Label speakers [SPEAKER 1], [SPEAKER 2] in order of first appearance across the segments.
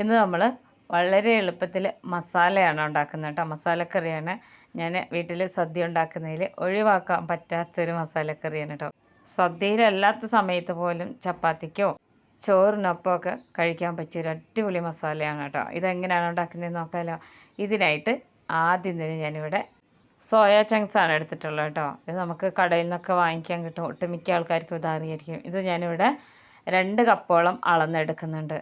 [SPEAKER 1] ഇന്ന് നമ്മൾ വളരെ എളുപ്പത്തിൽ മസാലയാണ് ഉണ്ടാക്കുന്നത് കേട്ടോ. മസാലക്കറിയാണ് ഞാൻ വീട്ടിൽ സദ്യ ഉണ്ടാക്കുന്നതിൽ ഒഴിവാക്കാൻ പറ്റാത്തൊരു മസാലക്കറിയാണ് കേട്ടോ. സദ്യയിലല്ലാത്ത സമയത്ത് പോലും ചപ്പാത്തിക്കോ ചോറിനൊപ്പമൊക്കെ കഴിക്കാൻ പറ്റിയൊരു അടിപൊളി മസാലയാണ് കേട്ടോ. ഇതെങ്ങനെയാണ് ഉണ്ടാക്കുന്നതെന്ന് നോക്കാമല്ലോ. ഇതിനായിട്ട് ആദ്യം തന്നെ ഞാനിവിടെ സോയ ചങ്ക്സ് ആണ് എടുത്തിട്ടുള്ളത് കേട്ടോ. ഇത് നമുക്ക് കടയിൽ നിന്നൊക്കെ വാങ്ങിക്കാൻ കിട്ടും. ഒട്ടുമിക്ക ആൾക്കാർക്കും ഇത് അറിയായിരിക്കും. ഇത് ഞാനിവിടെ 2 കപ്പോളം അളന്നെടുക്കുന്നുണ്ട്.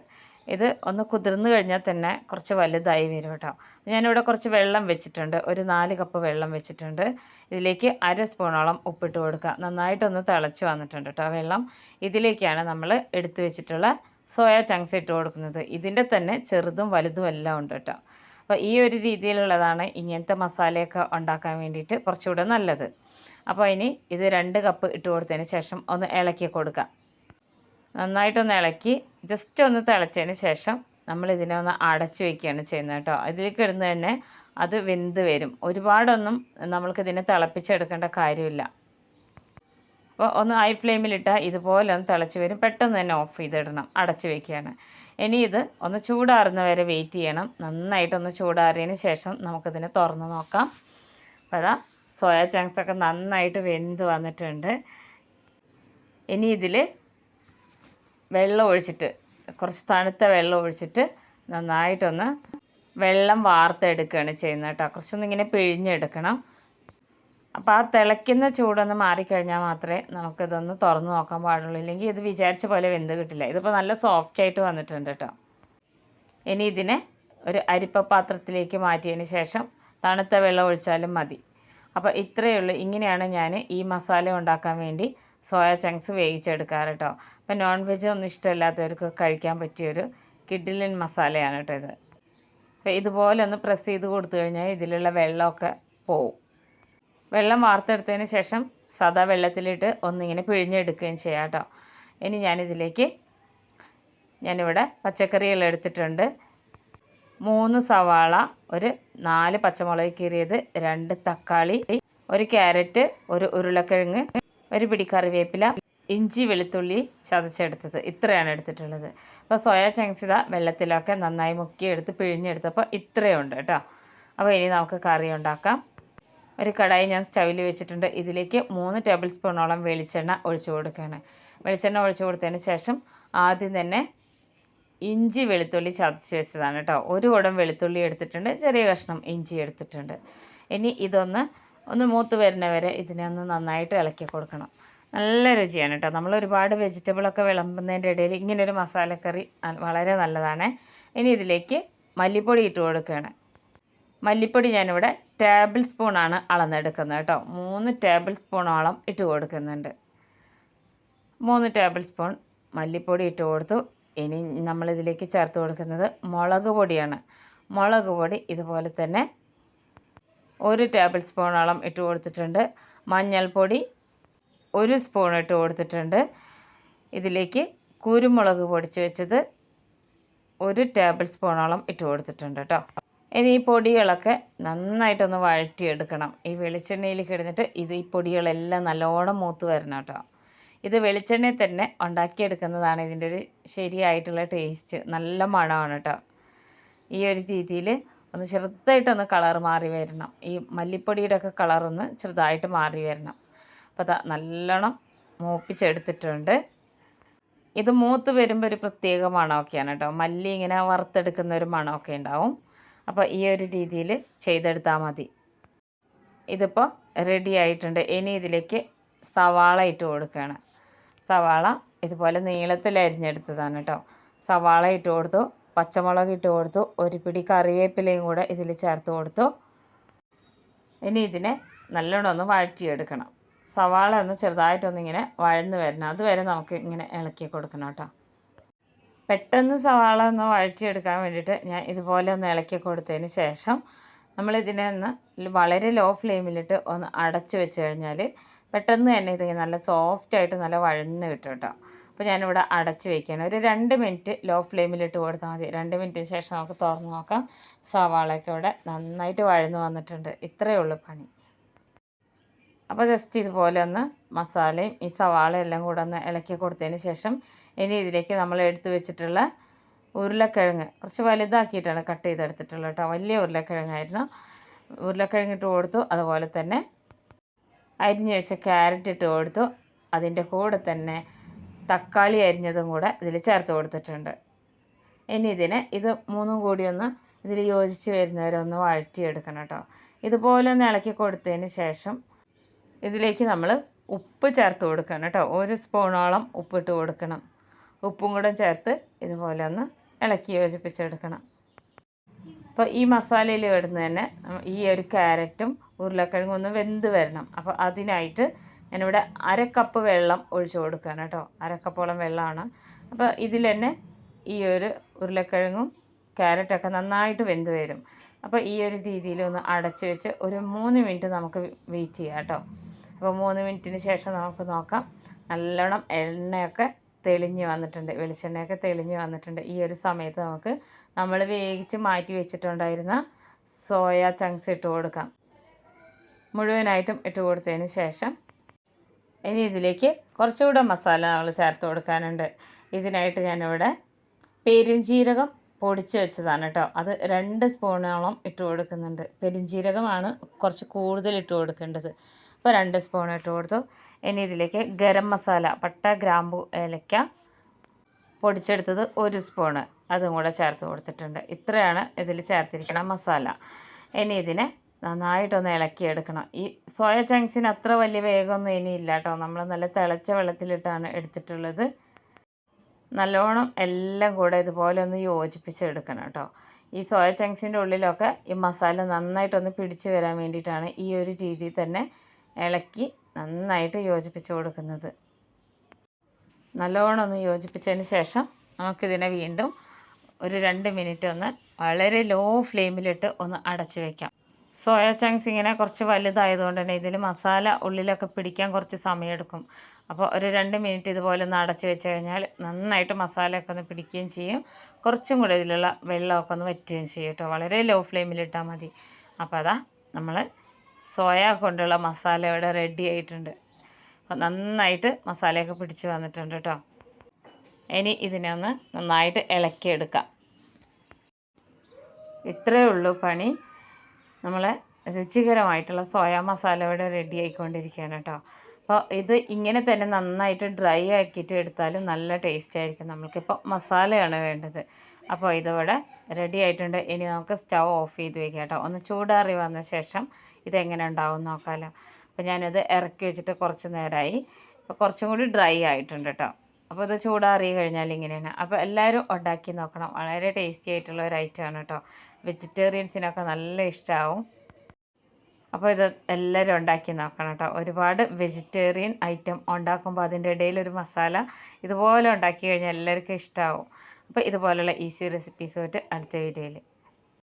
[SPEAKER 1] ഇത് ഒന്ന് കുതിർന്ന് കഴിഞ്ഞാൽ തന്നെ കുറച്ച് വലുതായി വരും കേട്ടോ. ഞാനിവിടെ കുറച്ച് വെള്ളം വെച്ചിട്ടുണ്ട്. ഒരു 4 കപ്പ് വെള്ളം വെച്ചിട്ടുണ്ട്. ഇതിലേക്ക് 1/2 സ്പൂണോളം ഉപ്പിട്ട് കൊടുക്കുക. നന്നായിട്ടൊന്ന് തിളച്ച് വന്നിട്ടുണ്ട് കേട്ടോ വെള്ളം. ഇതിലേക്കാണ് നമ്മൾ എടുത്തു വെച്ചിട്ടുള്ള സോയ ചങ്ക്സ് ഇട്ട് കൊടുക്കുന്നത്. ഇതിൻ്റെ തന്നെ ചെറുതും വലുതും എല്ലാം ഉണ്ട് കേട്ടോ. അപ്പോൾ ഈ ഒരു രീതിയിലുള്ളതാണ് ഇങ്ങനത്തെ മസാലയൊക്കെ ഉണ്ടാക്കാൻ വേണ്ടിയിട്ട് കുറച്ചുകൂടെ നല്ലത്. അപ്പോൾ ഇനി ഇത് 2 കപ്പ് ഇട്ട് കൊടുത്തതിന് ശേഷം ഒന്ന് ഇളക്കി കൊടുക്കുക. നന്നായിട്ടൊന്ന് ഇളക്കി ജസ്റ്റ് ഒന്ന് തിളച്ചതിന് ശേഷം നമ്മളിതിനെ ഒന്ന് അടച്ച് വയ്ക്കുകയാണ് ചെയ്യുന്നത് കേട്ടോ. ഇതിലേക്ക് ഇടുന്നത് തന്നെ അത് വെന്ത് വരും. ഒരുപാടൊന്നും നമ്മൾക്കിതിനെ തിളപ്പിച്ചെടുക്കേണ്ട കാര്യമില്ല. അപ്പോൾ ഒന്ന് ഹൈ ഫ്ലെയിമിലിട്ടാൽ ഇതുപോലെ ഒന്ന് തിളച്ച് വരും. പെട്ടെന്ന് തന്നെ ഓഫ് ചെയ്തിടണം. അടച്ച് വയ്ക്കുകയാണ്. ഇനി ഇത് ഒന്ന് ചൂടാറുന്ന വരെ വെയിറ്റ് ചെയ്യണം. നന്നായിട്ടൊന്ന് ചൂടാറിയതിന് ശേഷം നമുക്കിതിനെ തുറന്ന് നോക്കാം. അപ്പോൾ അതാ സോയ ചങ്ക്സൊക്കെ നന്നായിട്ട് വെന്ത് വന്നിട്ടുണ്ട്. ഇനി ഇതിൽ വെള്ളം ഒഴിച്ചിട്ട് കുറച്ച് തണുത്ത വെള്ളം ഒഴിച്ചിട്ട് നന്നായിട്ടൊന്ന് വെള്ളം വാർത്തെടുക്കുകയാണ് ചെയ്യുന്നത് കേട്ടോ. കുറച്ചൊന്ന് ഇങ്ങനെ പിഴിഞ്ഞെടുക്കണം. അപ്പോൾ ആ തിളയ്ക്കുന്ന ചൂടൊന്ന് മാറിക്കഴിഞ്ഞാൽ മാത്രമേ നമുക്കിതൊന്ന് തുറന്ന് നോക്കാൻ പാടുള്ളൂ. ഇല്ലെങ്കിൽ ഇത് വിചാരിച്ച പോലെ വെന്ത് കിട്ടില്ല. ഇതിപ്പോൾ നല്ല സോഫ്റ്റായിട്ട് വന്നിട്ടുണ്ട് കേട്ടോ. ഇനി ഇതിനെ ഒരു അരിപ്പ പാത്രത്തിലേക്ക് മാറ്റിയതിന് ശേഷം തണുത്ത വെള്ളം ഒഴിച്ചാലും മതി. അപ്പോൾ ഇത്രയേ ഉള്ളൂ. ഇങ്ങനെയാണ് ഞാൻ ഈ മസാല ഉണ്ടാക്കാൻ വേണ്ടി സോയ ചങ്ക്സ് വേവിച്ചെടുക്കാറ് കേട്ടോ. അപ്പോൾ നോൺ വെജ് ഒന്നും ഇഷ്ടമില്ലാത്തവർക്ക് കഴിക്കാൻ പറ്റിയൊരു കിഡിലൻ മസാലയാണ് കേട്ടോ ഇത്. അപ്പോൾ ഇതുപോലെ ഒന്ന് പ്രസ് ചെയ്ത് കൊടുത്തു കഴിഞ്ഞാൽ ഇതിലുള്ള വെള്ളമൊക്കെ പോവും. വെള്ളം വാർത്തെടുത്തതിന് ശേഷം സാദാ വെള്ളത്തിലിട്ട് ഒന്നിങ്ങനെ പിഴിഞ്ഞെടുക്കുകയും ചെയ്യാം കേട്ടോ. ഇനി ഞാനിവിടെ പച്ചക്കറികൾ എടുത്തിട്ടുണ്ട്. 3 സവാള, ഒരു 4 പച്ചമുളക് കീറിയത്, 2 തക്കാളി, 1 ക്യാരറ്റ്, 1 ഉരുളക്കിഴങ്ങ്, 1 പിടി കറിവേപ്പില, ഇഞ്ചി വെളുത്തുള്ളി ചതച്ചെടുത്തത്. ഇത്രയാണ് എടുത്തിട്ടുള്ളത്. അപ്പോൾ സോയ ചങ്ക്സ് ഇതാ വെള്ളത്തിലൊക്കെ നന്നായി മുക്കിയെടുത്ത് പിഴിഞ്ഞെടുത്തപ്പോൾ ഇത്രയുണ്ട് കേട്ടോ. അപ്പോൾ ഇനി നമുക്ക് കറി ഉണ്ടാക്കാം. ഒരു കടായി ഞാൻ സ്റ്റൗവിൽ വെച്ചിട്ടുണ്ട്. ഇതിലേക്ക് 3 ടേബിൾ സ്പൂണോളം വെളിച്ചെണ്ണ ഒഴിച്ചു കൊടുക്കുകയാണ്. വെളിച്ചെണ്ണ ഒഴിച്ചു കൊടുത്തതിന് ശേഷം ആദ്യം തന്നെ ഇഞ്ചി വെളുത്തുള്ളി ചതച്ച് വെച്ചതാണ് കേട്ടോ. 1 കുടം വെളുത്തുള്ളി എടുത്തിട്ടുണ്ട്. ചെറിയ കഷ്ണം ഇഞ്ചി എടുത്തിട്ടുണ്ട്. ഇനി ഇതൊന്ന് മൂത്ത് വരുന്നവരെ ഇതിനെ ഒന്ന് നന്നായിട്ട് ഇളക്കി കൊടുക്കണം. നല്ല രുചിയാണ് കേട്ടോ. നമ്മൾ ഒരുപാട് വെജിറ്റബിളൊക്കെ വിളമ്പുന്നതിൻ്റെ ഇടയിൽ ഇങ്ങനൊരു മസാലക്കറി വളരെ നല്ലതാണ്. ഇനി ഇതിലേക്ക് മല്ലിപ്പൊടി ഇട്ട് കൊടുക്കുകയാണ്. മല്ലിപ്പൊടി ഞാനിവിടെ ടേബിൾ സ്പൂണാണ് അളന്നെടുക്കുന്നത് കേട്ടോ. 3 ടേബിൾ സ്പൂണോളം ഇട്ട് കൊടുക്കുന്നുണ്ട്. 3 ടേബിൾ സ്പൂൺ മല്ലിപ്പൊടി ഇട്ട് കൊടുത്തു. ഇനി നമ്മളിതിലേക്ക് ചേർത്ത് കൊടുക്കുന്നത് മുളക് പൊടിയാണ്. മുളക് പൊടി ഇതുപോലെ തന്നെ 1 ടേബിൾ സ്പൂണോളം ഇട്ട് കൊടുത്തിട്ടുണ്ട്. മഞ്ഞൾപ്പൊടി 1 സ്പൂൺ ഇട്ട് കൊടുത്തിട്ടുണ്ട്. ഇതിലേക്ക് കുരുമുളക് പൊടിച്ച് വെച്ചത് 1 ടേബിൾ സ്പൂണോളം ഇട്ട് കൊടുത്തിട്ടുണ്ട് കേട്ടോ. ഇനി ഈ പൊടികളൊക്കെ നന്നായിട്ടൊന്ന് വഴറ്റിയെടുക്കണം. ഈ വെളിച്ചെണ്ണയിൽ കിടന്നിട്ട് ഈ പൊടികളെല്ലാം നല്ലോണം മൂത്ത് വരണം കേട്ടോ. ഇത് വെളിച്ചെണ്ണയിൽ തന്നെ ഉണ്ടാക്കിയെടുക്കുന്നതാണ് ഇതിൻ്റെ ഒരു ശരിയായിട്ടുള്ള ടേസ്റ്റ്. നല്ല മണമാണ് കേട്ടോ. ഈ ഒരു രീതിയിൽ ഒന്ന് ചെറുതായിട്ടൊന്ന് കളർ മാറി വരണം. ഈ മല്ലിപ്പൊടിയുടെ ഒക്കെ കളറൊന്ന് ചെറുതായിട്ട് മാറി വരണം. അപ്പോൾ അത് നല്ലോണം മൂപ്പിച്ചെടുത്തിട്ടുണ്ട്. ഇത് മൂത്ത് വരുമ്പോൾ ഒരു പ്രത്യേക മണമൊക്കെയാണ് കേട്ടോ. മല്ലി ഇങ്ങനെ വറുത്തെടുക്കുന്ന ഒരു മണമൊക്കെ ഉണ്ടാവും. അപ്പോൾ ഈ ഒരു രീതിയിൽ ചെയ്തെടുത്താൽ മതി. ഇതിപ്പോൾ റെഡി ആയിട്ടുണ്ട്. ഇനി ഇതിലേക്ക് സവാള ഇട്ട് കൊടുക്കുകയാണ്. സവാള ഇതുപോലെ നീളത്തിൽ അരിഞ്ഞെടുത്തതാണ് കേട്ടോ. സവാള ഇട്ട് കൊടുത്തു. പച്ചമുളക് ഇട്ട് കൊടുത്തു. 1 പിടി കറിവേപ്പിലയും കൂടെ ഇതിൽ ചേർത്ത് കൊടുത്തു. ഇനി ഇതിനെ നല്ലോണം ഒന്ന് വഴറ്റിയെടുക്കണം. സവാള ഒന്ന് ചെറുതായിട്ടൊന്നിങ്ങനെ വഴന്ന് വരണം. അതുവരെ നമുക്ക് ഇങ്ങനെ ഇളക്കി കൊടുക്കണം കേട്ടോ. പെട്ടെന്ന് സവാള ഒന്ന് വഴറ്റിയെടുക്കാൻ വേണ്ടിയിട്ട് ഞാൻ ഇതുപോലെ ഒന്ന് ഇളക്കി കൊടുത്തതിന് ശേഷം നമ്മളിതിനെ ഒന്ന് വളരെ ലോ ഫ്ലെയിമിലിട്ട് ഒന്ന് അടച്ച് വെച്ച് കഴിഞ്ഞാൽ പെട്ടെന്ന് തന്നെ ഇത് നല്ല സോഫ്റ്റായിട്ട് നല്ല വഴന്ന് കിട്ടും കേട്ടോ. അപ്പോൾ ഞാനിവിടെ അടച്ച് വയ്ക്കുകയാണ്. ഒരു 2 മിനിറ്റ് ലോ ഫ്ലെയിമിലിട്ട് കൊടുത്താൽ മതി. 2 മിനിറ്റിന് ശേഷം നമുക്ക് തുറന്ന് നോക്കാം. സവാളയൊക്കെ ഇവിടെ നന്നായിട്ട് വഴന്ന് വന്നിട്ടുണ്ട്. ഇത്രയേ ഉള്ളൂ പണി. അപ്പോൾ ജസ്റ്റ് ഇതുപോലെ ഒന്ന് മസാലയും ഈ സവാളയും എല്ലാം കൂടെ ഒന്ന് ഇളക്കി കൊടുത്തതിന് ശേഷം ഇനി ഇതിലേക്ക് നമ്മൾ എടുത്തു വെച്ചിട്ടുള്ള ഉരുളക്കിഴങ്ങ് കുറച്ച് വലുതാക്കിയിട്ടാണ് കട്ട് ചെയ്തെടുത്തിട്ടുള്ളത് കേട്ടോ. വലിയ ഉരുളക്കിഴങ്ങായിരുന്നു. ഉരുളക്കിഴങ്ങ് ഇട്ട് കൊടുത്തു. അതുപോലെ തന്നെ അരിഞ്ഞ് വെച്ച ക്യാരറ്റ് ഇട്ട് കൊടുത്തു. അതിൻ്റെ കൂടെ തന്നെ തക്കാളി അരിഞ്ഞതും കൂടെ ഇതിൽ ചേർത്ത് കൊടുത്തിട്ടുണ്ട്. ഇനി ഇത് മൂന്നും കൂടി ഒന്ന് ഇതിൽ യോജിച്ച് വരുന്നവരെ ഒന്ന് വഴറ്റിയെടുക്കണം കേട്ടോ. ഇതുപോലെ ഒന്ന് ഇളക്കി കൊടുത്തതിന് ശേഷം ഇതിലേക്ക് നമ്മൾ ഉപ്പ് ചേർത്ത് കൊടുക്കണം കേട്ടോ. 1 സ്പൂണോളം ഉപ്പിട്ട് കൊടുക്കണം. ഉപ്പും കൂടെ ചേർത്ത് ഇതുപോലെ ഒന്ന് ഇളക്കി യോജിപ്പിച്ചെടുക്കണം. അപ്പോൾ ഈ മസാലയിൽ ഇടുന്നത് തന്നെ ഈ ഒരു ക്യാരറ്റും ഉരുളക്കിഴങ്ങും ഒന്ന് വെന്ത് വരണം. അപ്പോൾ അതിനായിട്ട് ഞാനിവിടെ 1/2 കപ്പ് വെള്ളം ഒഴിച്ച് കൊടുക്കുകയാണ് കേട്ടോ. 1/2 കപ്പോളം വെള്ളമാണ്. അപ്പോൾ ഇതിൽ തന്നെ ഈ ഒരു ഉരുളക്കിഴങ്ങും ക്യാരറ്റൊക്കെ നന്നായിട്ട് വെന്ത് വരും. അപ്പോൾ ഈ ഒരു രീതിയിൽ ഒന്ന് അടച്ച് വെച്ച് ഒരു 3 മിനിറ്റ് നമുക്ക് വെയിറ്റ് ചെയ്യാം കേട്ടോ. അപ്പോൾ 3 മിനിറ്റിന് ശേഷം നമുക്ക് നോക്കാം. നല്ലോണം എണ്ണയൊക്കെ തെളിഞ്ഞ് വന്നിട്ടുണ്ട്, വെളിച്ചെണ്ണയൊക്കെ തെളിഞ്ഞ് വന്നിട്ടുണ്ട്. ഈ ഒരു സമയത്ത് നമുക്ക് നമ്മൾ വേവിച്ച് മാറ്റി വെച്ചിട്ടുണ്ടായിരുന്ന സോയ ചങ്ക്സ് ഇട്ട് കൊടുക്കാം. മുഴുവനായിട്ടും ഇട്ട് കൊടുത്തതിന് ശേഷം ഇനി ഇതിലേക്ക് കുറച്ചുകൂടെ മസാലകൾ ചേർത്ത് കൊടുക്കാനുണ്ട്. ഇതിനായിട്ട് ഞാനിവിടെ പെരുംജീരകം പൊടിച്ച് വെച്ചതാണ് കേട്ടോ. അത് 2 സ്പൂണോളം ഇട്ട് കൊടുക്കുന്നുണ്ട്. പെരുംജീരകമാണ് കുറച്ച് കൂടുതൽ ഇട്ട് കൊടുക്കേണ്ടത്. അപ്പോൾ 2 സ്പൂൺ ഇട്ട് കൊടുത്തു. ഇനി ഇതിലേക്ക് ഗരം മസാല, പട്ട, ഗ്രാമ്പു, ഏലക്ക പൊടിച്ചെടുത്തത് 1 സ്പൂണ് അതും കൂടെ ചേർത്ത് കൊടുത്തിട്ടുണ്ട്. ഇത്രയാണ് ഇതിൽ ചേർത്തിരിക്കുന്ന മസാല. ഇനി ഇതിനെ നന്നായിട്ടൊന്ന് ഇളക്കിയെടുക്കണം. ഈ സോയ ചങ്ക്സിന് അത്ര വലിയ വേഗമൊന്നും ഇനിയില്ല കേട്ടോ. നമ്മൾ നല്ല തിളച്ച വെള്ളത്തിലിട്ടാണ് എടുത്തിട്ടുള്ളത്. നല്ലോണം എല്ലാം കൂടെ ഇതുപോലെ ഒന്ന് യോജിപ്പിച്ചെടുക്കണം കേട്ടോ. ഈ സോയ ചങ്ക്സിൻ്റെ ഉള്ളിലൊക്കെ ഈ മസാല നന്നായിട്ടൊന്ന് പിടിച്ച് വരാൻ വേണ്ടിയിട്ടാണ് ഈ ഒരു രീതിയിൽ തന്നെ ഇളക്കി നന്നായിട്ട് യോജിപ്പിച്ച് കൊടുക്കുന്നത്. നല്ലോണം ഒന്ന് യോജിപ്പിച്ചതിന് ശേഷം നമുക്കിതിനെ വീണ്ടും ഒരു 2 മിനിറ്റ് ഒന്ന് വളരെ ലോ ഫ്ലെയിമിലിട്ട് ഒന്ന് അടച്ച് വയ്ക്കാം. സോയ ചങ്ക്സ് ഇങ്ങനെ കുറച്ച് വലുതായതുകൊണ്ട് തന്നെ ഇതിൽ മസാല ഉള്ളിലൊക്കെ പിടിക്കാൻ കുറച്ച് സമയമെടുക്കും. അപ്പോൾ ഒരു 2 മിനിറ്റ് ഇതുപോലെ ഒന്ന് അടച്ച് വെച്ച് കഴിഞ്ഞാൽ നന്നായിട്ട് മസാലയൊക്കെ ഒന്ന് പിടിക്കുകയും ചെയ്യും. കുറച്ചും കൂടെ ഇതിലുള്ള വെള്ളമൊക്കെ ഒന്ന് വറ്റുകയും ചെയ്യും കേട്ടോ. വളരെ ലോ ഫ്ലെയിമിലിട്ടാൽ മതി. അപ്പോൾ അതാ നമ്മൾ സോയ കൊണ്ടുള്ള മസാല ഇവിടെ റെഡി ആയിട്ടുണ്ട്. അപ്പോൾ നന്നായിട്ട് മസാലയൊക്കെ പിടിച്ച് വന്നിട്ടുണ്ട് കേട്ടോ. ഇനി ഇതിനെ ഒന്ന് നന്നായിട്ട് ഇളക്കിയെടുക്കാം. ഇത്രയേ ഉള്ളൂ പണി. നമ്മളെ രുചികരമായിട്ടുള്ള സോയ മസാല ഇവിടെ റെഡി ആയിക്കൊണ്ടിരിക്കുകയാണ് കേട്ടോ. അപ്പോൾ ഇത് ഇങ്ങനെ തന്നെ നന്നായിട്ട് ഡ്രൈ ആക്കിയിട്ട് എടുത്താലും നല്ല ടേസ്റ്റ് ആയിരിക്കും. നമ്മൾക്കിപ്പോൾ മസാലയാണ് വേണ്ടത്. അപ്പോൾ ഇതിവിടെ റെഡി ആയിട്ടുണ്ട്. ഇനി നമുക്ക് സ്റ്റൗ ഓഫ് ചെയ്ത് വയ്ക്കാം കേട്ടോ. ഒന്ന് ചൂടാറി വന്ന ശേഷം ഇതെങ്ങനെ ഉണ്ടാവും നോക്കാമല്ലോ. അപ്പോൾ ഞാനിത് ഇറക്കി വെച്ചിട്ട് കുറച്ച് നേരമായി. അപ്പോൾ കുറച്ചും കൂടി ഡ്രൈ ആയിട്ടുണ്ട് കേട്ടോ. അപ്പോൾ ഇത് ചൂടാറി കഴിഞ്ഞാൽ ഇങ്ങനെയാണ്. അപ്പോൾ എല്ലാവരും ഉണ്ടാക്കി നോക്കണം. വളരെ ടേസ്റ്റി ആയിട്ടുള്ള ഒരു ഐറ്റമാണ് കേട്ടോ. വെജിറ്റേറിയൻസിനൊക്കെ നല്ല ഇഷ്ടമാവും. അപ്പോൾ ഇത് എല്ലാവരും ഉണ്ടാക്കി നോക്കണം കേട്ടോ. ഒരുപാട് വെജിറ്റേറിയൻ ഐറ്റം ഉണ്ടാക്കുമ്പോൾ അതിൻ്റെ ഇടയിലൊരു മസാല ഇതുപോലെ ഉണ്ടാക്കി കഴിഞ്ഞാൽ എല്ലാവർക്കും ഇഷ്ടമാവും. അപ്പോൾ ഇതുപോലുള്ള ഈസി റെസിപ്പീസുമായിട്ട് അടുത്ത വീഡിയോയിൽ